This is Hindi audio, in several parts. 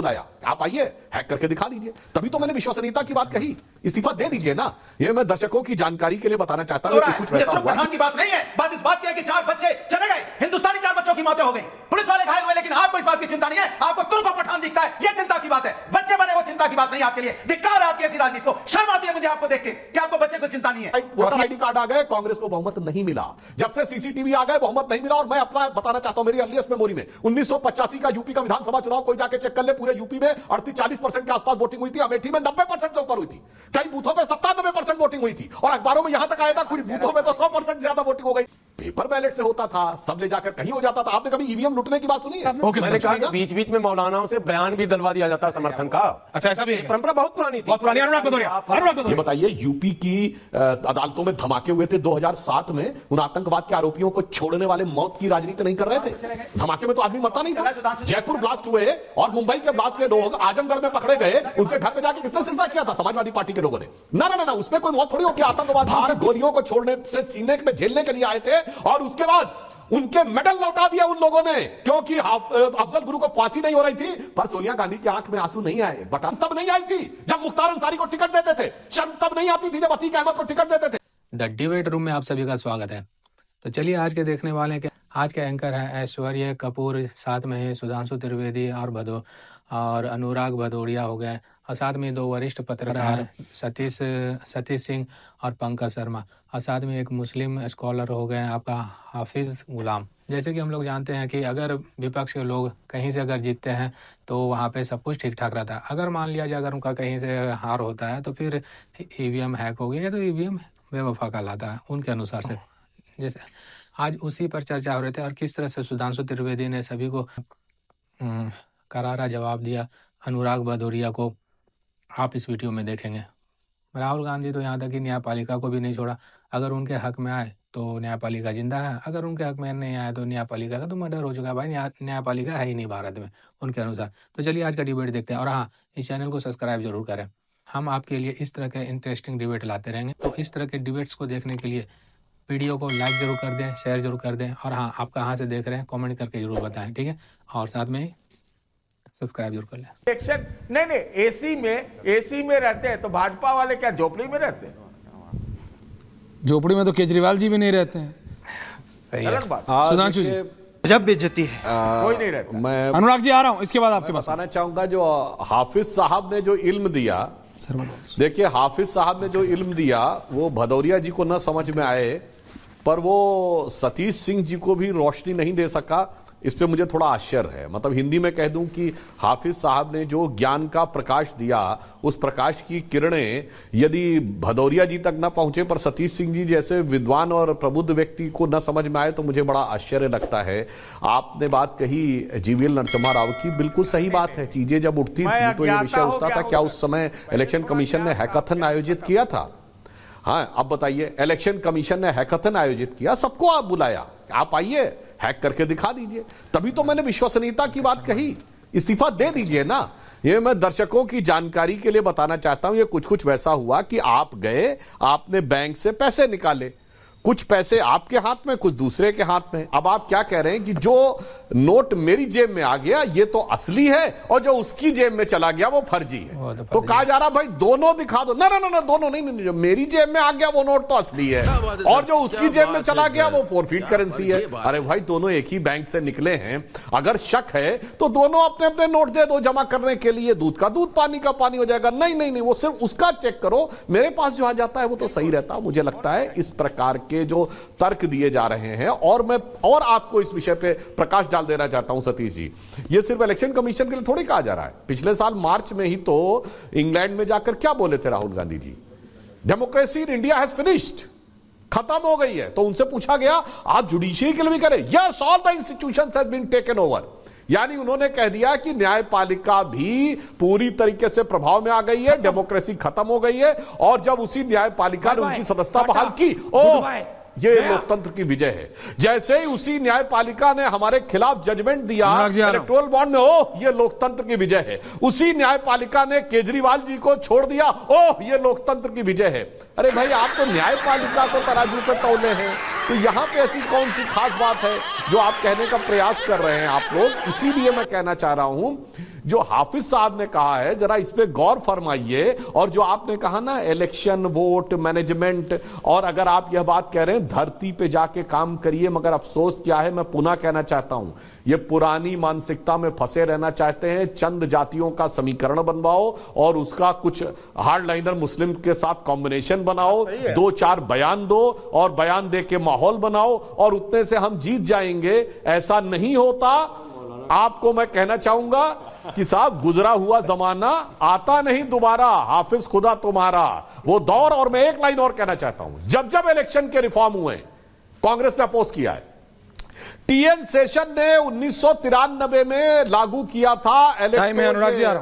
बुलाया, आप आइए हैक करके दिखा दीजिए। तभी तो मैंने विश्वसनीयता की बात कही, इस्तीफा दे दीजिए ना। ये मैं दर्शकों की जानकारी के लिए बताना चाहता हूं कि कुछ वैसा हुआ की बात नहीं है, बात इस बात की है कि 4 बच्चे चले गए, हिंदुस्तानी 4 बच्चों की मौतें हो गई, पुलिस वाले घायल हुए, लेकिन आपको इस बात की चिंता नहीं है। आपको तुर्क और पठान दिखता है, ये चिंता की बात है। बच्चे बने वो चिंता की बात नहीं आपके लिए। धिक्कार आपकी ऐसी राजनीति को, शर्म आती है मुझे आपको देख के कि आपको बच्चे को चिंता नहीं है। वोटर आईडी कार्ड आ गए, कांग्रेस को बहुमत नहीं मिला। जब से सीसीटीवी आ गए बहुमत नहीं मिला। और मैं अपना बताना चाहता हूं, मेरी अर्लीस्ट मेमोरी में 1985 का यूपी का विधानसभा चुनाव कोई जाके चेक कर ले, पूरे यूपी में 38-40% के आसपास वोटिंग हुई थी। अमेठी में 90% से ऊपर हुई थी, कई बूथों में 97% वोटिंग हुई थी, और अखबारों में यहां तक आया था कुछ बूथों में तो 100% ज्यादा वोटिंग हो गई। पेपर बैलेट से होता था, सब ले जाकर कहीं हो जाता था। आपने कभी ईवीएम लूटने की बात सुनी है? मैंने कहा कि बीच बीच में मौलानाओं से बयान भी दिलवा दिया जाता समर्थन का। अच्छा, ऐसा भी परंपरा बहुत पुरानी थी, बहुत पुरानी। अनुराग भदौरिया, ये बताइए, यूपी की अदालतों में धमाके हुए थे 2007 में, उन आतंकवाद के आरोपियों को छोड़ने वाले मौत की राजनीति नहीं कर रहे थे। धमाके में तो आदमी मरता नहीं था। जयपुर ब्लास्ट हुए और मुंबई के ब्लास्ट के लोग आजमगढ़ में पकड़े गए, उनके घर पे जाके किसने सिलसिला किया था? समाजवादी पार्टी के लोगों ने। ना, उसमें कोई मौत थोड़ी होती है। आतंकवाद गोलियों को छोड़ने से सीने में झेलने के लिए आए थे, और उसके बाद उनके मेडल लौटा दिया उन लोगों ने, क्योंकि अफजल गुरु को फांसी नहीं हो रही थी। पर सोनिया गांधी की आंख में आंसू नहीं आए। बटन तब नहीं आई थी जब मुख्तार अंसारी को टिकट देते थे, शर्म तब नहीं आती थी जब अतीक अहमद को टिकट देते थे। द डिबेट रूम में आप सभी का स्वागत है। तो चलिए आज के देखने वाले हैं कि आज के एंकर है ऐश्वर्या कपूर, साथ में है सुधांशु त्रिवेदी और अनुराग भदौरिया हो गए, और साथ में 2 वरिष्ठ पत्रकार सतीश सिंह और पंकज शर्मा, और साथ में एक मुस्लिम स्कॉलर हो गए आपका हाफिज गुलाम। जैसे कि हम लोग जानते हैं कि अगर विपक्ष के लोग कहीं से अगर जीतते हैं तो वहाँ पे सब कुछ ठीक ठाक रहता है। अगर मान लिया जाए अगर उनका कहीं से हार होता है तो फिर ईवीएम हैक हो गई है, तो ईवीएम बेवफा कहलाता है उनके अनुसार से। जैसे आज उसी पर चर्चा हो रही थी, और किस तरह से सुधांशु त्रिवेदी ने सभी को करारा जवाब दिया अनुराग भदौरिया को, आप इस वीडियो में देखेंगे। राहुल गांधी तो यहाँ तक कि न्यायपालिका को भी नहीं छोड़ा। अगर उनके हक में आए तो न्यायपालिका जिंदा है, अगर उनके हक में नहीं आए तो न्यायपालिका का तो मर्डर हो चुका है। भाई न्यायपालिका है ही नहीं भारत में उनके अनुसार। तो चलिए आज का डिबेट देखते हैं, और हाँ, इस चैनल को सब्सक्राइब जरूर करें। हम आपके लिए इस तरह के इंटरेस्टिंग डिबेट लाते रहेंगे। तो इस तरह के डिबेट्स को देखने के लिए वीडियो को लाइक जरूर कर दें, शेयर जरूर कर दें, और हाँ, आप कहाँ से देख रहे हैं कमेंट करके जरूर बताएं, ठीक है? और साथ में सब्सक्राइब जरूर कर लें। इलेक्शन नहीं, एसी में रहते हैं तो भाजपा वाले क्या झोपड़ी में रहते हैं? झोपड़ी में तो केजरीवाल जी भी नहीं रहते हैं। अलग बात। सुधांशु जी, जब बेइज्जती है कोई नहीं रहता। मैं अनुराग जी आ रहा हूं, इसके बाद आपके पास बताना चाहूंगा, जो हाफिज साहब ने जो इल्म दिया, देखिए हाफिज साहब ने जो इल्म दिया वो भदौरिया जी को न समझ में आए, पर वो सतीश सिंह जी को भी रोशनी नहीं दे सका। इस पे मुझे थोड़ा आश्चर्य है। मतलब हिंदी में कह दूं कि हाफिज साहब ने जो ज्ञान का प्रकाश दिया, उस प्रकाश की किरणें यदि भदौरिया जी तक न पहुंचे, पर सतीश सिंह जी जैसे विद्वान और प्रबुद्ध व्यक्ति को न समझ में आए, तो मुझे बड़ा आश्चर्य लगता है। आपने बात कही जीवीएल नरसिम्हा राव की, बिल्कुल सही बात है। चीजें जब उठती थी तो ये विषय उठता था। क्या उस समय इलेक्शन कमीशन ने हैकाथन आयोजित किया था? हाँ, अब बताइए, इलेक्शन कमीशन ने हैकाथन आयोजित किया, सबको आप बुलाया, आप आइए हैक करके दिखा दीजिए। तभी तो मैंने विश्वसनीयता की बात कही, इस्तीफा दे दीजिए ना। ये मैं दर्शकों की जानकारी के लिए बताना चाहता हूं। ये कुछ वैसा हुआ कि आप गए, आपने बैंक से पैसे निकाले, कुछ पैसे आपके हाथ में, कुछ दूसरे के हाथ में। अब आप क्या कह रहे हैं कि जो नोट मेरी जेब में आ गया ये तो असली है, और जो उसकी जेब में चला गया वो फर्जी है। तो कहा जा रहा भाई दोनों दिखा दो। ना, दोनों नहीं, जो मेरी जेब में आ गया वो नोट तो असली है, और जो उसकी जेब में चला गया वो फोरफीट करेंसी है। अरे भाई, दोनों एक ही बैंक से निकले हैं। अगर शक है तो दोनों अपने अपने नोट दे दो जमा करने के लिए। दूध का दूध, पानी का पानी हो जाएगा। नहीं, वो सिर्फ उसका चेक करो, मेरे पास जो आ जाता है वो तो सही रहता। मुझे लगता है इस प्रकार के जो तर्क दिए जा रहे हैं, और मैं और आपको इस विषय पे प्रकाश डाल देना चाहता हूं सतीश जी, ये सिर्फ इलेक्शन कमीशन के लिए थोड़ी कहा जा रहा है। पिछले साल मार्च में ही तो इंग्लैंड में जाकर क्या बोले थे Rahul Gandhi ji? Democracy in India has finished, खत्म हो गई है। तो उनसे पूछा गया आप जुडिशरी के लिए भी करें? Yes, all the institutions have been taken over. यानी उन्होंने कह दिया कि न्यायपालिका भी पूरी तरीके से प्रभाव में आ गई है, डेमोक्रेसी खत्म हो गई है। और जब उसी न्यायपालिका ने उनकी सदस्यता बहाल की, ये लोकतंत्र की विजय है। जैसे ही उसी न्यायपालिका ने हमारे खिलाफ जजमेंट दिया इलेक्टोरल बॉन्ड में, ये लोकतंत्र की विजय है। उसी न्यायपालिका ने केजरीवाल जी को छोड़ दिया, ये लोकतंत्र की विजय है। अरे भाई, आप तो न्यायपालिका को तराजू पर तौले हैं। तो यहाँ पे ऐसी कौन सी खास बात है जो आप कहने का प्रयास कर रहे हैं आप लोग? इसीलिए मैं कहना चाह रहा हूं, जो हाफिज साहब ने कहा है जरा इस पे गौर फरमाइए। और जो आपने कहा ना इलेक्शन, वोट, मैनेजमेंट, और अगर आप यह बात कह रहे हैं धरती पे जाके काम करिए, मगर अफसोस क्या है, मैं पुनः कहना चाहता हूं, ये पुरानी मानसिकता में फंसे रहना चाहते हैं। चंद जातियों का समीकरण बनवाओ और उसका कुछ हार्डलाइनर मुस्लिम के साथ कॉम्बिनेशन बनाओ, 2-4 बयान दो और बयान दे के माहौल बनाओ और उतने से हम जीत जाएंगे। ऐसा नहीं होता। आपको मैं कहना चाहूंगा कि साहब गुजरा हुआ जमाना आता नहीं दोबारा, हाफिज खुदा तुम्हारा वो दौर। और मैं एक लाइन और कहना चाहता हूं, जब जब इलेक्शन के रिफॉर्म हुए कांग्रेस ने अपोज किया है। टीएन शेषन ने 1993 में लागू किया था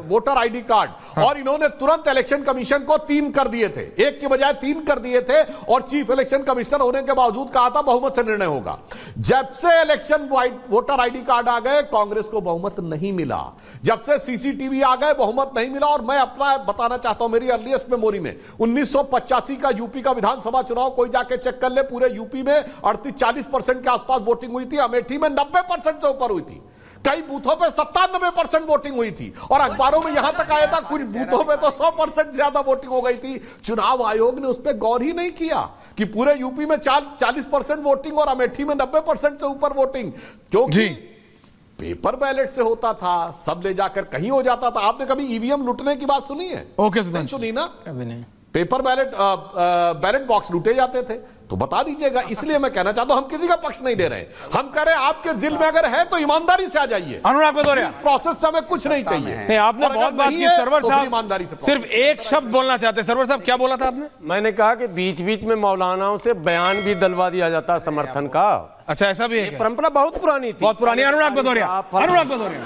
वोटर आईडी कार्ड, और इन्होंने तुरंत इलेक्शन कमीशन को 3 कर दिए थे, 1 के बजाय 3 कर दिए थे, और चीफ इलेक्शन कमिश्नर होने के बावजूद कहा था बहुमत से निर्णय होगा। जब से इलेक्शन वोटर आईडी कार्ड आ गए कांग्रेस को बहुमत नहीं मिला, जब से सीसीटीवी आ गए बहुमत नहीं मिला। और मैं अपना बताना चाहता हूं, मेरी अर्लीस्ट मेमोरी में 1985 का यूपी का विधानसभा चुनाव कोई जाके चेक कर ले, पूरे यूपी में 38-40% के आसपास वोटिंग हुई थी, अमेठी में 90% से ऊपर हुई थी, कई बूथों पे 97% वोटिंग हुई थी, और अखबारों में यहां तक आया था कुछ बूथों पे तो 100% ज्यादा वोटिंग हो गई थी। चुनाव आयोग ने उस पर गौर ही नहीं किया कि पूरे यूपी में 40% वोटिंग और अमेठी में 90% से ऊपर वोटिंग, क्योंकि पेपर बैलेट से होता था, सब ले जाकर कहीं हो जाता था। आपने कभी ईवीएम लूटने की बात सुनी है? ओके, सुनी ना? कभी नहीं। पेपर बैलेट बॉक्स लूटे जाते थे, तो बता दीजिएगा। इसलिए मैं कहना चाहता हूं, हम किसी का पक्ष नहीं ले रहे, हम कह रहे हैं आपके दिल में अगर है तो ईमानदारी से आ जाइए। अनुराग भदौरिया, प्रोसेस से हमें कुछ नहीं चाहिए। नहीं, आपने बहुत बात की सरवर साहब, ईमानदारी से सिर्फ एक शब्द बोलना चाहते हैं। सरवर साहब क्या बोला था आपने? मैंने कहा कि बीच बीच में मौलानाओं से बयान भी दिलवा दिया जाता समर्थन का। अच्छा, ऐसा भी है क्या? परंपरा बहुत पुरानी थी, बहुत पुरानी। अनुराग भदौरिया, अनुराग भदौरिया,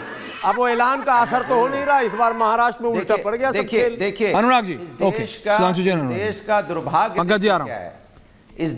अब वो ऐलान का असर तो हो नहीं रहा, इस बार महाराष्ट्र में उल्टा पड़ गया। देखिए अनुराग जी, ओके, देश का दुर्भाग्य पंकज जी आ रहा हूं। क्या है? इस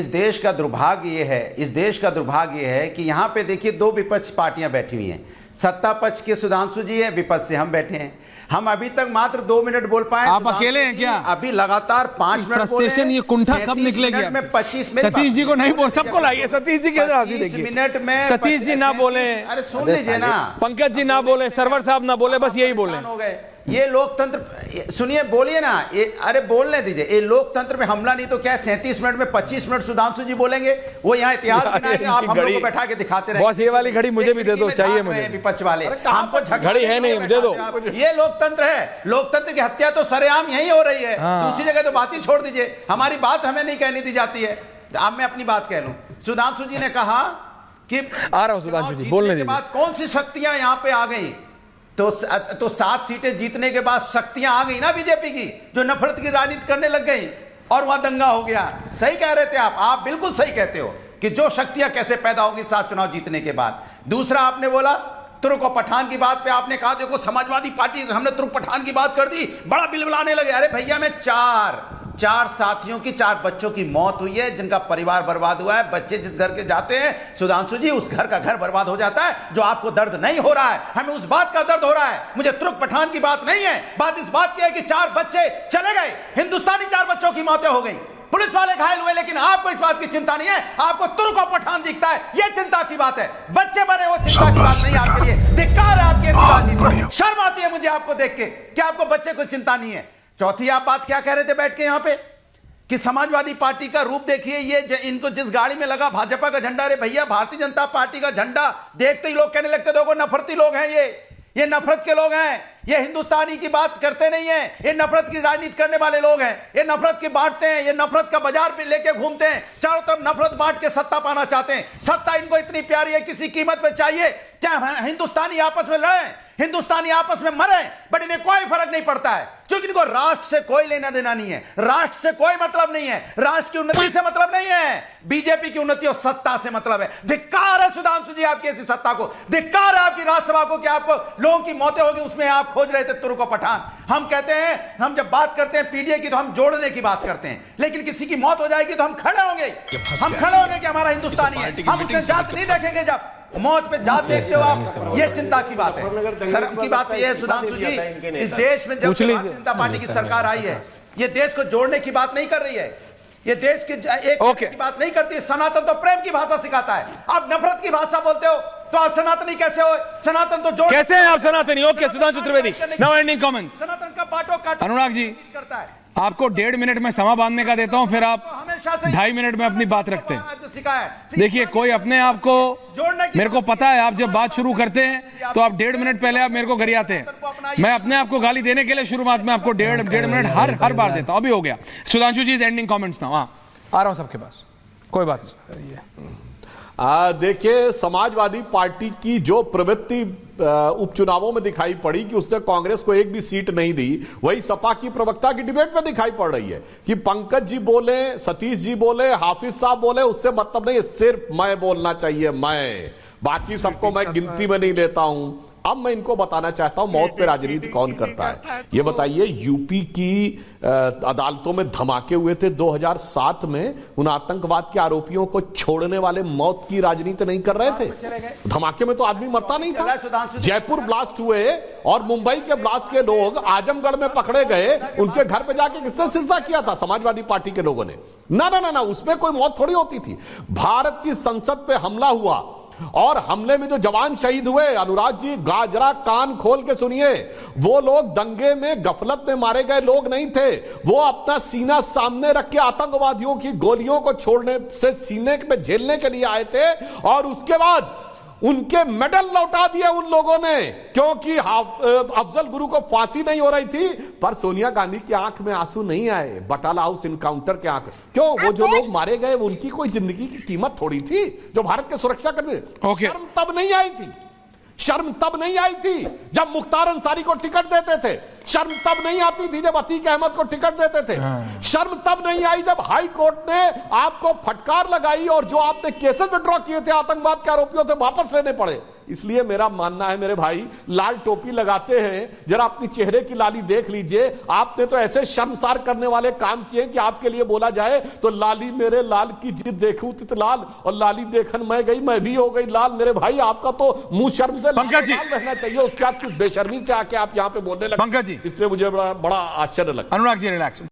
देश का दुर्भाग्य ये है कि यहाँ पे देखिए 2 विपक्ष पार्टियां बैठी हुई हैं। सत्ता पक्ष के सुधांशु जी है, विपक्ष से हम बैठे हैं। हम अभी तक मात्र 2 मिनट बोल पाए। आप अकेले हैं क्या? अभी लगातार 5 मिनट फ्रस्ट्रेशन, ये कुंठा कब निकलेगी? में 25 मिनट। सतीश जी को नहीं बोल, सबको लाइए। सतीश जी के राजी देखिए, मिनट में सतीश जी ना बोले, अरे सुन लीजिए ना, पंकज जी ना बोले, सरवर साहब ना बोले, बस यही बोले। हो गए ये लोकतंत्र। सुनिए, बोलिए ना, ये अरे बोलने दीजिए। ये लोकतंत्र में हमला नहीं तो क्या? 37 मिनट में 25 मिनट सुधांशु जी बोलेंगे, वो यहाँ इतिहास बनाएंगे, आप हम लोग को बैठा के दिखाते रहे। बॉस ये वाली घड़ी मुझे भी दे दो, चाहिए मुझे। विपक्ष वाले हमको घड़ी है नहीं, दे दो। ये लोकतंत्र है। लोकतंत्र की हत्या तो सरेआम यहीं हो रही है, दूसरी जगह तो बात ही छोड़ दीजिए। हमारी बात हमें नहीं कहने दी जाती है। अब मैं अपनी बात कह लूं। सुधांशु जी ने कहा कि आ रहा हूं सुधांशु जी, बोलने के बाद कौन सी शक्तियां यहाँ पे आ गई, तो 7 सीटें जीतने के बाद शक्तियां आ गई ना बीजेपी की, जो नफरत की राजनीति करने लग गई और वहां दंगा हो गया। सही कह रहे थे आप बिल्कुल सही कहते हो कि जो शक्तियां कैसे पैदा होगी 7 चुनाव जीतने के बाद। दूसरा आपने बोला तुर्क और पठान की बात पे, आपने कहा देखो समाजवादी पार्टी, हमने तुर्क पठान की बात कर दी, बड़ा बिलबिलाने लगे। अरे भैया, मैं 4 साथियों की 4 बच्चों की मौत हुई है, जिनका परिवार बर्बाद हुआ है। बच्चे जिस घर के जाते हैं सुधांशु जी, उस घर का घर बर्बाद हो जाता है। जो आपको दर्द नहीं हो रहा है, हमें उस बात का दर्द हो रहा है। मुझे तुर्क पठान की बात नहीं है, बात इस बात की है कि 4 बच्चे चले गए, हिंदुस्तानी 4 बच्चों की मौतें हो गई, पुलिस वाले घायल हुए, लेकिन आपको इस बात की चिंता नहीं है। आपको तुर्क और पठान दिखता है, यह चिंता की बात है। बच्चे मरे, वो चिंता की बात नहीं आपके लिए। धिक्कार है आपकी राजनीति, शर्म आती है मुझे आपको देख के कि आपको बच्चे को चिंता नहीं है। चौथी आप बात क्या कह रहे थे बैठ के यहाँ पे कि समाजवादी पार्टी का रूप देखिए, ये इनको जिस गाड़ी में लगा भाजपा का झंडा। अरे भैया, भारतीय जनता पार्टी का झंडा देखते ही लोग कहने लगते देखो नफरती लोग हैं, ये नफरत के लोग हैं, ये हिंदुस्तानी की बात करते नहीं है, ये नफरत की राजनीति करने वाले लोग हैं, ये नफरत की बांटते हैं, ये नफरत का बाजार पे लेके घूमते हैं, चारों तरफ नफरत बांट के सत्ता पाना चाहते हैं। सत्ता इनको इतनी प्यारी है, किसी कीमत पे चाहिए। चाहे हिंदुस्तानी आपस में लड़े, हिंदुस्तानी आपस में मरे, बट इन्हें कोई फर्क नहीं पड़ता है, क्योंकि इनको राष्ट्र से कोई लेना देना नहीं है, राष्ट्र से कोई मतलब नहीं है, राष्ट्र की उन्नति से मतलब नहीं है। बीजेपी की उन्नति और सत्ता से मतलब है। धिक्कार है सुधांशु जी आपकी ऐसी सत्ता को, धिक्कार है आपकी राज्यसभा को कि आपको लोगों की मौतें होगी, उसमें आप खोज रहे थे तुर्क और पठान। हम कहते हैं, हम जब बात करते हैं पीडीए की तो हम जोड़ने की बात करते हैं, लेकिन किसी की मौत हो जाएगी तो हम खड़े होंगे कि हमारा हिंदुस्तानी है। हम उसमें जात नहीं देखेंगे, जब मौत पे जात देखते हो आप, ये चिंता की बात है। शर्म की बात यह है सुधांशु जी, इस देश में जब भारतीय जनता पार्टी की सरकार आई है, ये देश को जोड़ने की बात नहीं कर रही है, ये देश की एक ओके। की बात नहीं करती। सनातन तो प्रेम की भाषा सिखाता है, आप नफरत की भाषा बोलते हो, तो आप सनातनी कैसे हो? सनातन तो जोड़ कैसे हैं आप सनातनी? Okay, Sudhanshu Trivedi, now ending comments. सनातन का बांटो काटो अनुराग जी, करता है। आपको 1.5 मिनट में समा बांधने का देता हूं, फिर आप तो हमेशा से 2.5 मिनट में अपनी बात रखते हैं। आज सिखाया है। देखिए, कोई अपने आप को, मेरे को पता है आप जब बात शुरू करते हैं तो आप 1.5 मिनट पहले आप मेरे को गरियाते हैं। मैं अपने आप को गाली देने के लिए शुरुआत में आपको 1.5 मिनट हर बार देता हूं। अभी हो गया। सुधांशु जी, एंडिंग कमेंट्स ना। हाँ, आ रहा हूं सबके पास, कोई बात नहीं। देखिए, समाजवादी पार्टी की जो प्रवृत्ति उपचुनावों में दिखाई पड़ी कि उसने कांग्रेस को एक भी सीट नहीं दी, वही सपा की प्रवक्ता की डिबेट में दिखाई पड़ रही है कि पंकज जी बोले, सतीश जी बोले, हाफिज साहब बोले, उससे मतलब नहीं, सिर्फ मैं बोलना चाहिए, मैं, बाकी सबको मैं गिनती में नहीं लेता हूं। अब मैं इनको बताना चाहता हूं मौत पे राजनीति कौन करता है। ये बताइए, यूपी की अदालतों में धमाके हुए थे 2007 में, उन आतंकवाद के आरोपियों को छोड़ने वाले मौत की राजनीति नहीं कर रहे थे। धमाके में तो आदमी मरता नहीं था। जयपुर ब्लास्ट हुए और मुंबई के ब्लास्ट के लोग आजमगढ़ में पकड़े गए, उनके घर पे जाके किसने सिजदा किया था? समाजवादी पार्टी के लोगों ने। ना ना ना ना, उसमें कोई मौत थोड़ी होती थी। भारत की संसद पे हमला हुआ और हमले में जो जवान शहीद हुए, अनुराग जी गाजरा कान खोल के सुनिए, वो लोग दंगे में गफलत में मारे गए लोग नहीं थे। वो अपना सीना सामने रख के आतंकवादियों की गोलियों को छोड़ने से सीने पे झेलने के लिए आए थे, और उसके बाद उनके मेडल लौटा दिए उन लोगों ने, क्योंकि अफजल गुरु को फांसी नहीं हो रही थी। पर सोनिया गांधी की आंख में आंसू नहीं आए बटाला हाउस इनकाउंटर के आंख। क्यों? वो जो लोग मारे गए, उनकी कोई जिंदगी की कीमत थोड़ी थी जो भारत के सुरक्षा करने। शर्म तब नहीं आई थी, शर्म तब नहीं आई थी जब मुख्तार अंसारी को टिकट देते थे। शर्म तब नहीं आती थी जब अतीक अहमद को टिकट देते थे। शर्म तब नहीं आई जब हाई कोर्ट ने आपको फटकार लगाई और जो आपने केसेस विड्रॉ किए थे आतंकवाद के आरोपियों से वापस लेने पड़े। इसलिए मेरा मानना है, मेरे भाई लाल टोपी लगाते हैं, जरा अपनी चेहरे की लाली देख लीजिए। आपने तो ऐसे शर्मसार करने वाले काम किए कि आपके लिए बोला जाए तो लाली मेरे लाल की जिद देखूं तित लाल, और लाली देखन मैं गई मैं भी हो गई लाल। मेरे भाई, आपका तो मुंह शर्म से लाल रहना चाहिए, उसके बाद किस बेशर्मी से आके आप यहाँ पे बोलने लगे। पंकज जी, इस पे मुझे बड़ा आश्चर्य लगा। अनुराग जी, रिलैक्स।